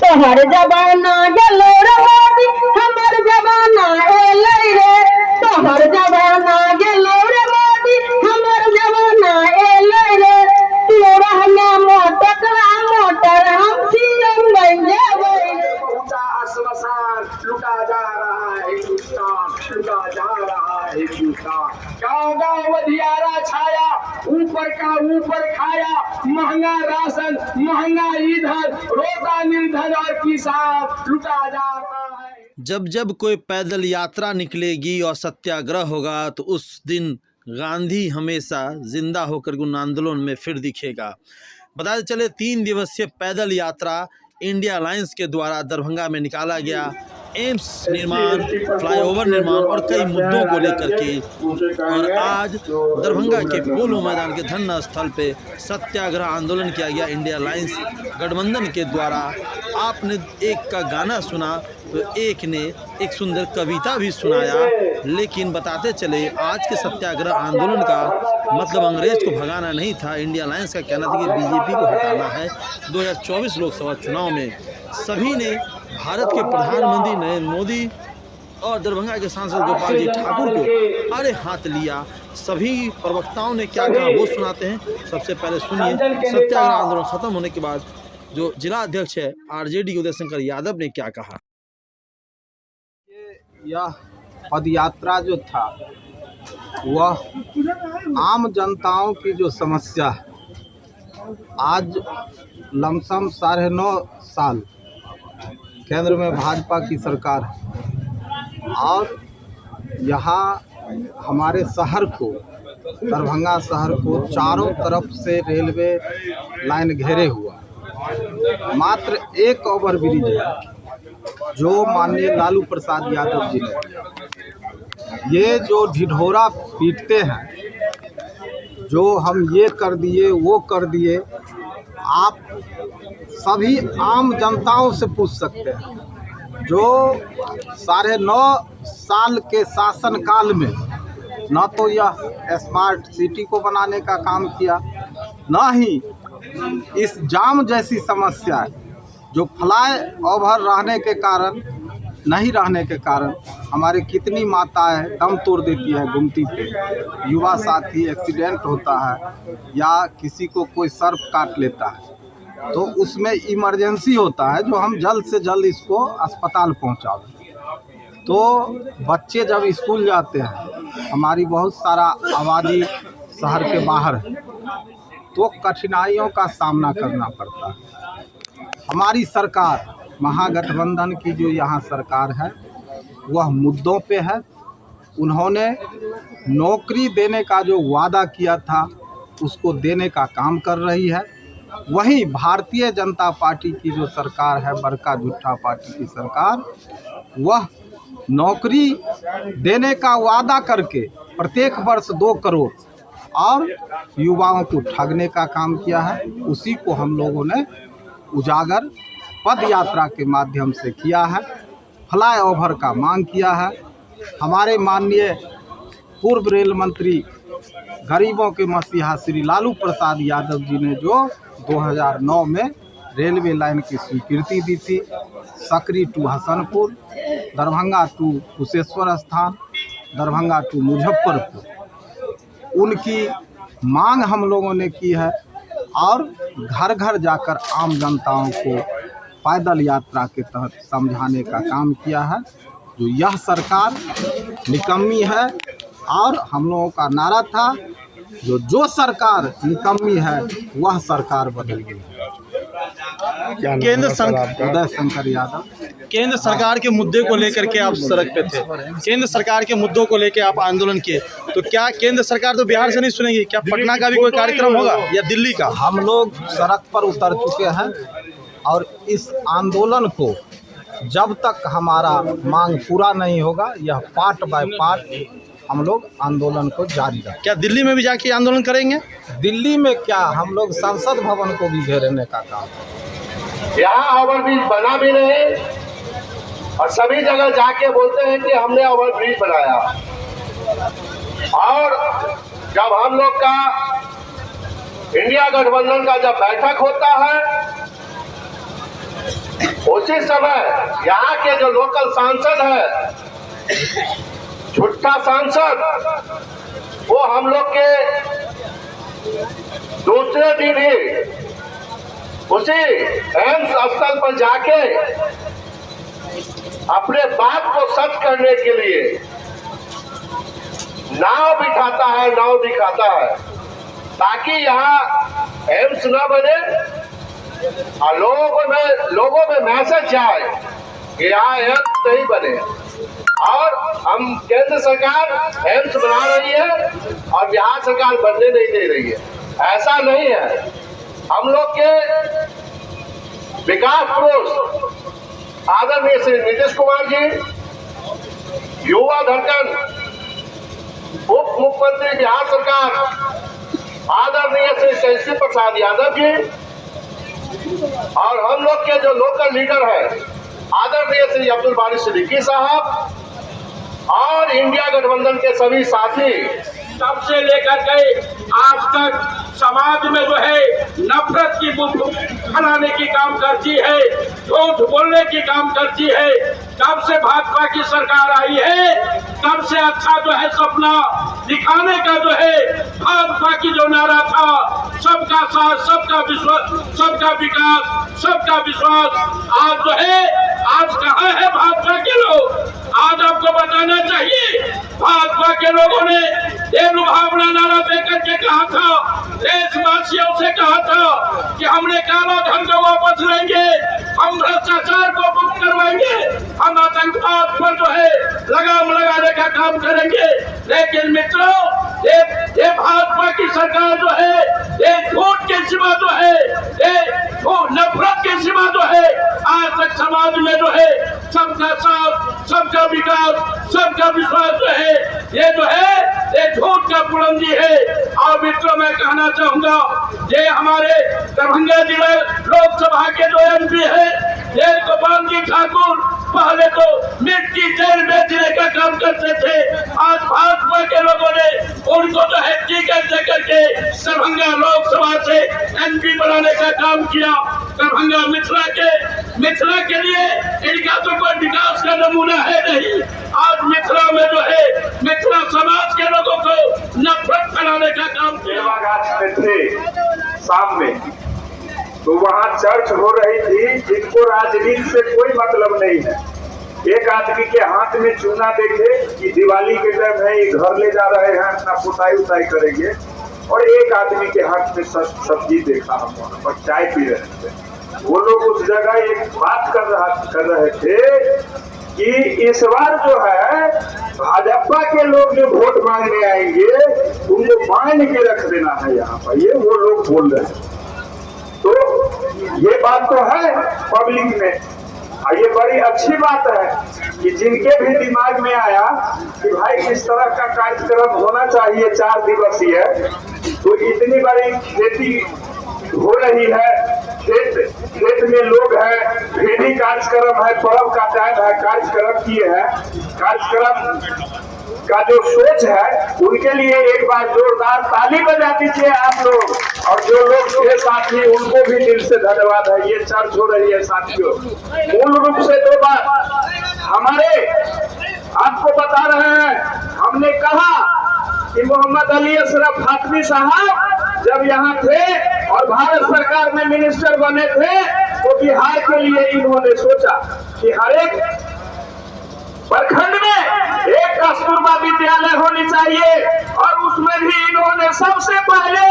तोहर जमाना गेलो रे मोदी हमर जमाना एलै रे तोहर जमाना गेलो रे मोदी हमर जमाना एलै रे तोरा हमें मोटर हम सीएम बन जेबै ऊंचा आसमान लुटा जा रहा है हिंदुस्तान लुटा जा रहा है हिंदुस्तान गाँव गाँव अधियारा छाया ऊपर का ऊपर खाया महंगा राशन महंगा ईंधन रोता निर्धन और किसान लुटा जा रहा है। जब जब कोई पैदल यात्रा निकलेगी और सत्याग्रह होगा तो उस दिन गांधी हमेशा जिंदा होकर उन आंदोलन में फिर दिखेगा। बताते चले 3 दिवसीय पैदल यात्रा इंडिया अलायंस के द्वारा दरभंगा में निकाला गया। एम्स निर्माण, फ्लाईओवर निर्माण और कई मुद्दों को लेकर के और आज दरभंगा के पोलो मैदान के धरना स्थल पे सत्याग्रह आंदोलन किया गया इंडिया अलायंस गठबंधन के द्वारा। आपने एक का गाना सुना तो एक ने एक सुंदर कविता भी सुनाया, लेकिन बताते चले आज के सत्याग्रह आंदोलन का मतलब अंग्रेज को भगाना नहीं था। इंडिया अलायंस का कहना था कि बीजेपी को हटाना है। 2024 लोकसभा चुनाव में सभी ने भारत के प्रधानमंत्री नरेंद्र मोदी और दरभंगा के सांसद गोपाल जी ठाकुर को अरे हाथ लिया। सभी प्रवक्ताओं ने क्या कहा वो सुनाते हैं। सबसे पहले सुनिए सत्याग्रह आंदोलन खत्म होने के बाद जो जिला अध्यक्ष है आरजेडी उदय शंकर यादव ने क्या कहा। यह पदयात्रा जो था वह आम जनताओं की जो समस्या है, आज लमसम 9.5 साल केंद्र में भाजपा की सरकार है और यहाँ हमारे शहर को दरभंगा शहर को चारों तरफ से रेलवे लाइन घेरे हुआ। मात्र एक ओवरब्रिज है जो माननीय लालू प्रसाद यादव जी ने, ये जो ढिढोरा पीटते हैं, जो हम ये कर दिए वो कर दिए, आप सभी आम जनताओं से पूछ सकते हैं जो 9.5 साल के शासनकाल में न तो यह स्मार्ट सिटी को बनाने का काम किया, न ही इस जाम जैसी समस्या जो फ्लाई ओवर रहने के कारण नहीं रहने के कारण हमारे कितनी माताएं दम तोड़ देती है गुमती पे, युवा साथी एक्सीडेंट होता है या किसी को कोई सर्प काट लेता है तो उसमें इमरजेंसी होता है जो हम जल्द से जल्द इसको अस्पताल पहुंचाएं। तो बच्चे जब स्कूल जाते हैं, हमारी बहुत सारा आबादी शहर के बाहर है, तो कठिनाइयों का सामना करना पड़ता है। हमारी सरकार महागठबंधन की जो यहाँ सरकार है वह मुद्दों पे है। उन्होंने नौकरी देने का जो वादा किया था उसको देने का काम कर रही है। वहीं भारतीय जनता पार्टी की जो सरकार है, बड़का झूठा पार्टी की सरकार, वह नौकरी देने का वादा करके प्रत्येक वर्ष 2 करोड़ और युवाओं को ठगने का काम किया है। उसी को हम लोगों ने उजागर पद यात्रा के माध्यम से किया है। फ्लाई ओवर का मांग किया है। हमारे माननीय पूर्व रेल मंत्री गरीबों के मसीहा श्री लालू प्रसाद यादव जी ने जो 2009 में रेलवे लाइन की स्वीकृति दी थी, सकरी टू हसनपुर, दरभंगा टू कुशेश्वर स्थान, दरभंगा टू मुजफ्फरपुर, उनकी मांग हम लोगों ने की है और घर घर जाकर आम जनताओं को पैदल यात्रा के तहत समझाने का काम किया है। जो यह सरकार निकम्मी है और हम लोगों का नारा था जो सरकार निकम्मी है वह सरकार बदल गई। केंद्र सरकार उदय शंकर यादव। केंद्र सरकार के मुद्दे को लेकर के आप सड़क पे थे, केंद्र सरकार के मुद्दों को लेकर आप आंदोलन किए, तो क्या केंद्र सरकार तो बिहार से नहीं सुनेगी? क्या पटना का भी कोई कार्यक्रम होगा या दिल्ली का? हम लोग सड़क पर उतर चुके हैं और इस आंदोलन को जब तक हमारा मांग पूरा नहीं होगा, यह पार्ट बाय पार्ट हम लोग आंदोलन को जारी रखेंगे। क्या दिल्ली में भी जाके आंदोलन करेंगे? दिल्ली में क्या, हम लोग संसद भवन को भी घेरने का काम। यहाँ ओवरब्रिज बना भी नहीं और सभी जगह जाके बोलते हैं कि हमने ओवरब्रिज बनाया। और जब हम लोग का इंडिया गठबंधन का जब बैठक होता है उस उसी समय यहाँ के जो लोकल सांसद है, छुट्टा सांसद, वो हम लोग के दूसरे दिन ही उसी एम्स स्थल पर जाके अपने बात को सच करने के लिए नाव बिठाता है, नाव दिखाता है, ताकि यहाँ एम्स न बने और लोगों में मैसेज जाए कि यहाँ एम्स नहीं बने। और हम केंद्र सरकार एम्स बना रही है और बिहार सरकार बनने नहीं दे रही है, ऐसा नहीं है। हम लोग के विकास पुरुष आदरणीय श्री नीतीश कुमार जी, युवा धड़कन उप मुख्यमंत्री बिहार सरकार आदरणीय श्री तेजस्वी प्रसाद यादव जी, और हम लोग के जो लोकल लीडर है आदरणीय श्री अब्दुल बारी सिद्दीकी साहब, और इंडिया गठबंधन के सभी साथी, तब से लेकर के आज तक समाज में जो है नफरत की बुत फैलाने की काम करती है, झूठ बोलने की काम करती है। तब से भाजपा की सरकार आई है, तब से अच्छा जो है सपना दिखाने का जो है भाजपा की जो नारा था, सबका साथ, सबका विश्वास, सबका विकास, सबका विश्वास, आज जो है आज कहाँ है भाजपा के लोग? आज आपको बताना चाहिए, भाजपा के लोगों ने ये लुभावना नारा देकर के कहा था, देशवासियों से कहा था कि हमने काला धन को वापस लेंगे, हम भ्रष्टाचार को मुक्त करवाएंगे, हम आतंकवाद पर जो है लगाम लगाने का काम करेंगे। लेकिन मित्रों, ये भाजपा की सरकार जो है, ये झूठ के सिवा जो है, ये नफरत के सिवा जो है, आज तक समाज में जो है सबका साथ, सबका विकास, सबका विश्वास जो है, ये जो है ये झूठ का बुलंदी है। और मित्रों, मैं कहना चाहूंगा, ये हमारे दरभंगा जिला लोकसभा के जो MP है, ये गोपाल जी ठाकुर, पहले तो मिट्टी तेल बेचने का काम करते थे, आज भाजपा के लोगों ने उनको जो है टिकट देकर के दरभंगा लोकसभा से MP बनाने का काम किया। दरभंगा मिथिला के लिए इनका तो कोई विकास का नमूना है नहीं। आज मिथिला में जो है मिथिला समाज के लोगों को नफरत फैलाने का काम किया। सेवाघाट में थे शाम में, तो वहाँ चर्च हो रही थी, जिनको राजनीति से कोई मतलब नहीं है। एक आदमी के हाथ में चूना देखे कि दिवाली के टाइम है, ये घर ले जा रहे हैं, अपना पुताई उताई करेंगे, और एक आदमी के हाथ में सब्जी देखा हम वहाँ पर चाय पी रहे थे। वो लोग उस जगह एक बात कर रहे थे कि इस बार जो है भाजपा के लोग जो वोट मांगने आएंगे, उनको बांध के रख देना है यहाँ पर, ये वो लोग बोल रहे हैं। तो ये बात तो है पब्लिक में, और ये बड़ी अच्छी बात है कि जिनके भी दिमाग में आया कि भाई इस तरह का कार्यक्रम होना चाहिए 4 दिवसीय, तो इतनी बड़ी खेती हो रही है, खेत में लोग है, भेदी कार्यक्रम है, पर्व का टाइम है, कार्यक्रम किए हैं, कार्यक्रम का जो सोच है उनके लिए एक बार जोरदार ताली बजा दीजिए आप लोग। और जो लोग थे साथी, उनको भी दिल से धन्यवाद है। ये चर्च हो रही है साथियों, मूल रूप से 2 बात हमारे आपको बता रहे हैं। हमने कहा कि मोहम्मद अली अशरफ फातमी साहब जब यहाँ थे और भारत सरकार में मिनिस्टर बने थे, तो बिहार के लिए इन्होंने सोचा कि हर एक प्रखंड में एक कस्तूरबा विद्यालय होनी चाहिए, और उसमें भी इन्होंने सबसे पहले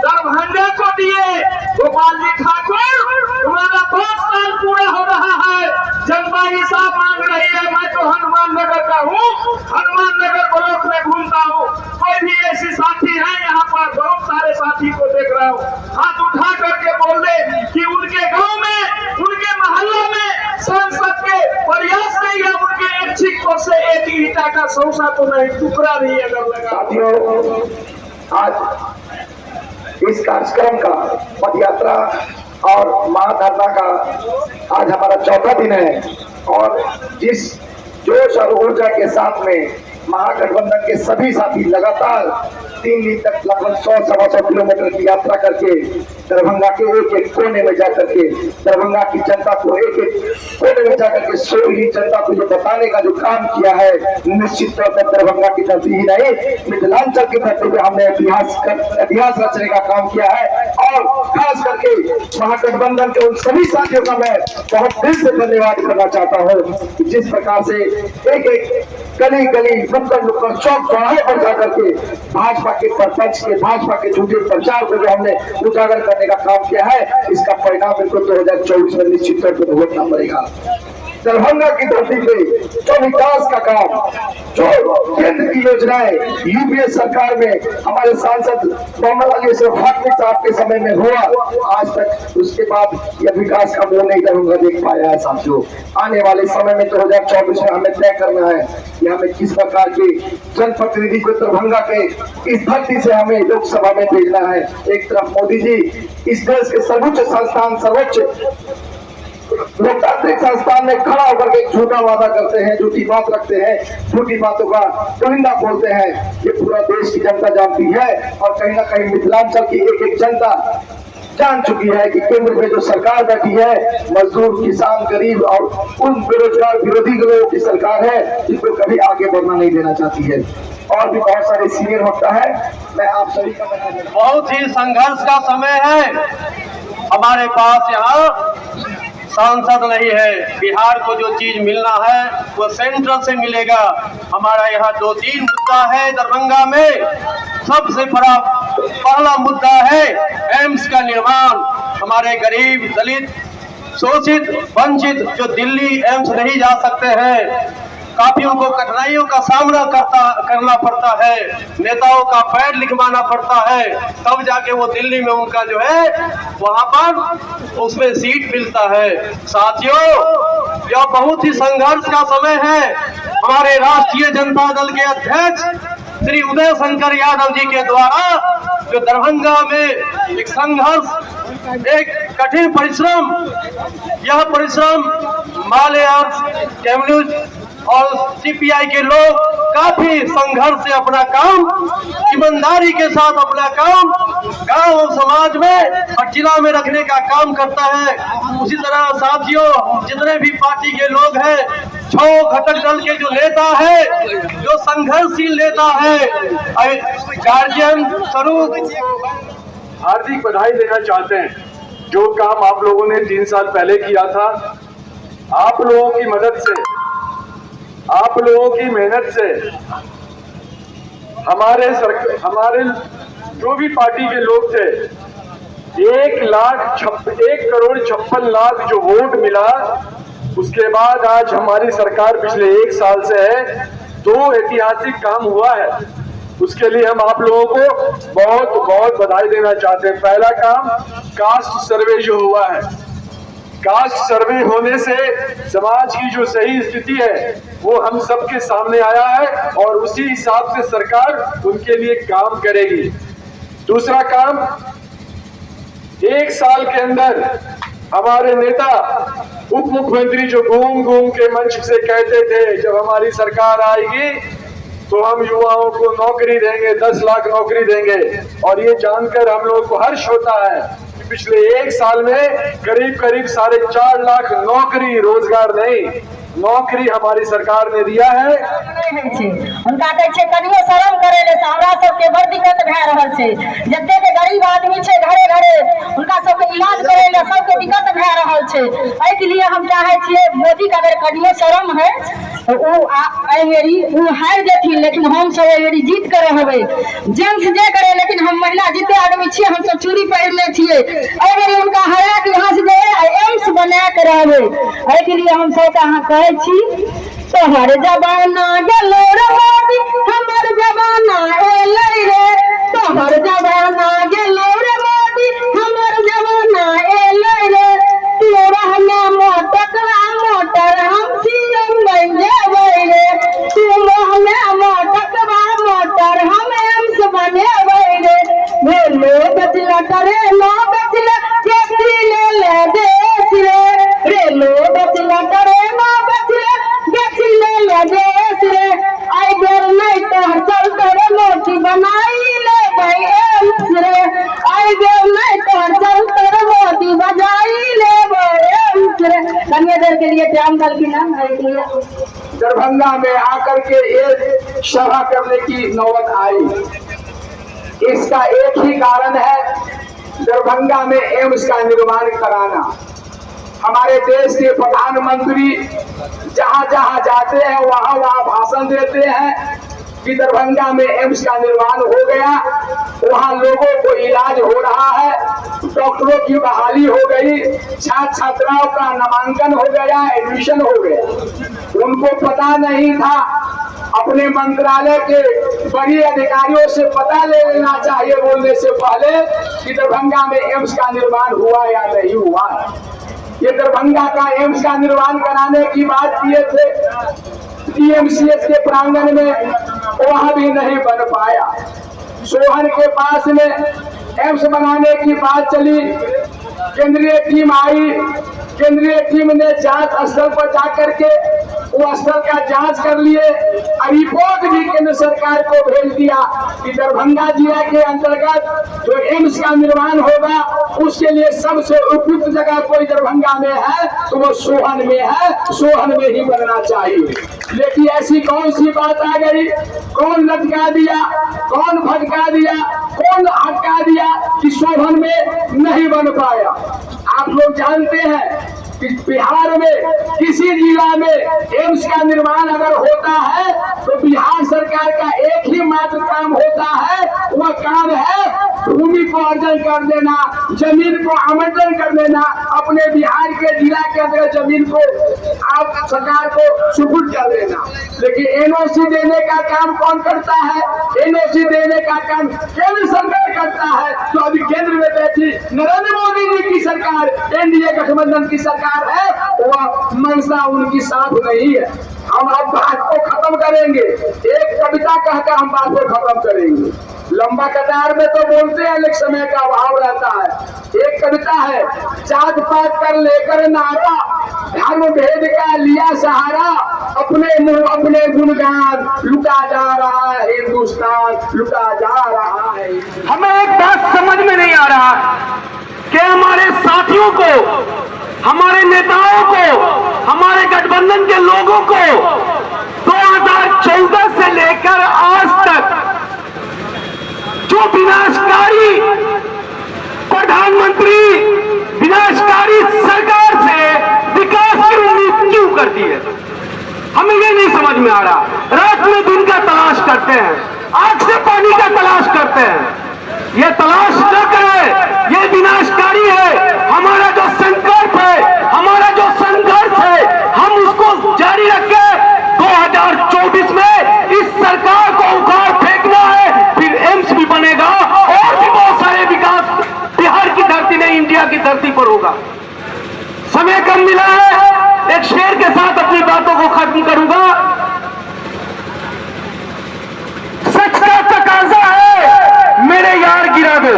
दरभंगा को दिए। गोपाल जी ठाकुर, तुम्हारा 5 साल पूरा हो रहा है, जनता हिसाब मांग रही है। मैं तो हनुमान नगर का हूँ, हनुमान नगर ब्लॉक में घूमता हूँ, कोई भी ऐसी साथी है यहाँ पर, बहुत सारे साथी को देख रहा हूँ, हाथ उठा करके बोल दे कि उनके गांव में, उनके मोहल्ला में सांसद के प्रयास से या उनके इच्छिकों से एक ईटा का सौसा तो नहीं, टुकड़ा नहीं अगर लगा। साथियों, आज इस कार्यक्रम का पद यात्रा और महाधरना का आज हमारा 4था दिन है, और जिस जोश और ऊर्जा के साथ में महागठबंधन के सभी साथी लगातार 3 दिन तक लगभग 100-125 किलोमीटर की यात्रा करके दरभंगा के एक एक कोने में जाकर के दरभंगा की जनता को एक एक कोने में जाकर के सोई जनता को जो बताने का जो काम किया है, निश्चित तौर पर दरभंगा की धरती ही नहीं मिथिलांचल की धरती पे हमने इतिहास रचने का काम किया है। और खास करके महागठबंधन के उन सभी साथियों का मैं बहुत दिल से धन्यवाद करना चाहता हूँ, जिस प्रकार से एक एक गली गली नुक्कड़ नुक्कड़ चौक चौराहे पर जाकर के भाजपा के सरपंच के भाजपा के झूठे प्रचार को जो हमने उजागर करने का काम किया है, इसका परिणाम बिल्कुल 2024 में निश्चित तौर पर भुगतना पड़ेगा। दरभंगा की धरती पे जो विकास का काम, जो केंद्र की योजनाएं यूपीए सरकार में हमारे सांसद मोहम्मद अली फातमी साहब के समय में हुआ, आज तक उसके बाद यह विकास का मुंह नहीं दरभंगा देख पाया है। साथियों, आने वाले समय में 2024 में हमें तय करना है कि हमें किस प्रकार के जनप्रतिनिधि को दरभंगा के इस धरती से हमें लोकसभा में भेजना है। एक तरफ मोदी जी इस देश के सर्वोच्च संस्थान, सर्वोच्च लोकतांत्रिक संस्थान में खड़ा होकर के झूठा वादा करते हैं, झूठी बात रखते हैं, झूठी बातों का परिंदा बोलते हैं। ये पूरा देश की जनता जानती है और कहीं ना कहीं मिथिलांचल की एक एक जनता जान चुकी है कि केंद्र में जो सरकार बैठी है, मजदूर, किसान, गरीब और उन बेरोजगार विरोधी लोगों की सरकार है, जिसको कभी आगे बढ़ना नहीं देना चाहती है। और भी बहुत सारे सीनियर वक्ता है, मैं आप सभी का बहुत ही संघर्ष का समय है। हमारे पास यहाँ सांसद नहीं है। बिहार को जो चीज मिलना है वो सेंट्रल से मिलेगा। हमारा यहाँ 2-3 मुद्दा है दरभंगा में। सबसे बड़ा पहला मुद्दा है एम्स का निर्माण। हमारे गरीब, दलित, शोषित, वंचित जो दिल्ली एम्स नहीं जा सकते हैं, काफी उनको कठिनाइयों का सामना करना पड़ता है, नेताओं का पैर लिखवाना पड़ता है, तब जाके वो दिल्ली में उनका जो है वहां पर उसमें सीट मिलता है। साथियों, यह बहुत ही संघर्ष का समय है। हमारे राष्ट्रीय जनता दल के अध्यक्ष श्री उदय शंकर यादव जी के द्वारा जो दरभंगा में एक संघर्ष, एक कठिन परिश्रम, यह परिश्रम माले और कम्युनिस्ट और सीपीआई के लोग काफी संघर्ष से अपना काम, ईमानदारी के साथ अपना काम गांव और समाज में और जिला में रखने का काम करता है। उसी तरह साथियों, जितने भी पार्टी के लोग हैं, 6 घटक दल के जो नेता है, जो संघर्षशील नेता है, गार्जियन स्वरूप हार्दिक बधाई देना चाहते हैं। जो काम आप लोगों ने 3 साल पहले किया था, आप लोगों की मदद से, आप लोगों की मेहनत से, हमारे जो भी पार्टी के लोग थे, 1,56,00,000 जो वोट मिला, उसके बाद आज हमारी सरकार पिछले 1 साल से है। 2 ऐतिहासिक काम हुआ है, उसके लिए हम आप लोगों को बहुत बहुत बधाई देना चाहते हैं। पहला काम कास्ट सर्वे जो हुआ है, कास्ट सर्वे होने से समाज की जो सही स्थिति है वो हम सबके सामने आया है और उसी हिसाब से सरकार उनके लिए काम करेगी। दूसरा काम, 1 साल के अंदर हमारे नेता उप मुख्यमंत्री जो घूम घूम के मंच से कहते थे जब हमारी सरकार आएगी तो हम युवाओं को नौकरी देंगे, 10 लाख नौकरी देंगे, और ये जानकर हम लोगों को हर्ष होता है कि पिछले 1 साल में करीब 4.5 लाख नौकरी, रोजगार नहीं, नौकरी हमारी सरकार ने दिया है। उनका कनियो शरम करे ले, हमरा सबके बड़ दिक्कत भए रहल छै। जते के गरीब आदमी छै घरे घरे, उनका सबके इलाज करे ले सबके दिक्कत भए रहल छै। एहि के लिए हम चाहे छियै मोदी का अगर कनियो शरम है तो वो हार जेथिन, लेकिन हम सब एरी जीत कर रहबै। जेंट्स जे करे, लेकिन हम महिला जिते आदमी छियै, हम सब चूड़ी पहिरले छियै, एरी उनका हरा के यहाँ से एम्स बना के रहबै। एहि के लिए हम सब अहाँ कहै छी, तोहर जमाना गेलो रे मोदी, हमर जमाना एलै रे। तोहर जमाना गेलो रे मोदी, हमर जमाना एलै रे। तोरा हमें मोटर हम सीएम बन जेबै रे। तुम हमें मोटर हम एम्स बनेबै रे। भेलो बचला करे लो बचला, बेची ले देश रे। रेलो बचला करे लो बचला, बेची ले देश रे। आई बेर मोदी बनाई ले भाई एम्स रे आई गे मैं तो चलतर मोदी बजाई ले भाई एम्स रे। कन्या देर के लिए जाम दल की नाम है इसलिए दरभंगा में आकर के एक सभा करने की नौबत आई। इसका एक ही कारण है, दरभंगा में एम्स का निर्माण कराना। हमारे देश के प्रधानमंत्री जहां जहां जाते हैं वहां वहां भाषण देते हैं कि दरभंगा में एम्स का निर्माण हो गया, वहां लोगों को इलाज हो रहा है, डॉक्टरों की बहाली हो गई, छात्र छात्राओं का नामांकन हो गया, एडमिशन हो गया। उनको पता नहीं था, अपने मंत्रालय के बड़े अधिकारियों से पता ले लेना चाहिए बोलने से पहले कि दरभंगा में एम्स का निर्माण हुआ या नहीं हुआ। ये दरभंगा का एम्स का निर्माण कराने की बात किए थे DMCH के प्रांगण में, वहां भी नहीं बन पाया। सोहन के पास में एम्स बनाने की बात चली, केंद्रीय टीम आई, केंद्रीय टीम ने जांच स्थल पर जाकर के वो स्थल का जांच कर लिए, रिपोर्ट भी केंद्र सरकार को भेज दिया कि दरभंगा जिला के अंतर्गत जो एम्स का निर्माण होगा उसके लिए सबसे उपयुक्त जगह कोई दरभंगा में है तो वो सोहन में है, सोहन में ही बनना चाहिए। लेकिन ऐसी कौन सी बात आ गई, कौन लटका दिया, कौन भटका दिया, कौन हटका दिया कि सोहन में नहीं बन पाया। आप लोग जानते हैं कि बिहार में किसी जिला में एम्स का निर्माण अगर होता है तो बिहार सरकार का एक ही मात्र काम होता है, वह काम है भूमि को अर्जन कर देना, जमीन को आवंटन कर देना, अपने बिहार के जिला के अंदर जमीन को आप सरकार को सुपुर्द कर देना। लेकिन NOC देने का काम कौन करता है? NOC देने का काम केंद्र सरकार करता है। तो अभी केंद्र में बैठी नरेंद्र मोदी जी की सरकार, NDA गठबंधन की सरकार है, वह मनसा उनकी साथ नहीं है। हम अब बात को खत्म करेंगे, एक कविता कहकर हम बात को खत्म करेंगे। लंबा कतार में तो बोलते हैं लेकिन समय का अभाव रहता है। एक कविता है, जात पात कर लेकर नारा, धर्म भेद का लिया सहारा, अपने मुंह अपने गुणगान, लुटा जा रहा है हिंदुस्तान, लुटा जा रहा है। हमें एक बात समझ में नहीं आ रहा कि हमारे साथियों को, हमारे नेताओं को, हमारे गठबंधन के लोगों को 2014 से लेकर आज तक जो विनाशकारी प्रधानमंत्री, विनाशकारी सरकार से विकास की उम्मीद क्यों करती है, हमें ये नहीं समझ में आ रहा। रात में दिन का तलाश करते हैं, आग से पानी का तलाश करते हैं। ये तलाश न करें, ये विनाशकारी है। हमारा जो संकल्प है, हमारा जो संघर्ष है, हम उसको जारी रखें। 2024 में इस सरकार को उखाड़ फेंकना है, फिर एम्स भी बनेगा और भी बहुत सारे विकास बिहार की धरती नहीं, इंडिया की धरती पर होगा। समय कम मिला है, एक शेर के साथ अपनी बातों को खत्म करूंगा। सच का तकाजा है मेरे यार गिरा दो,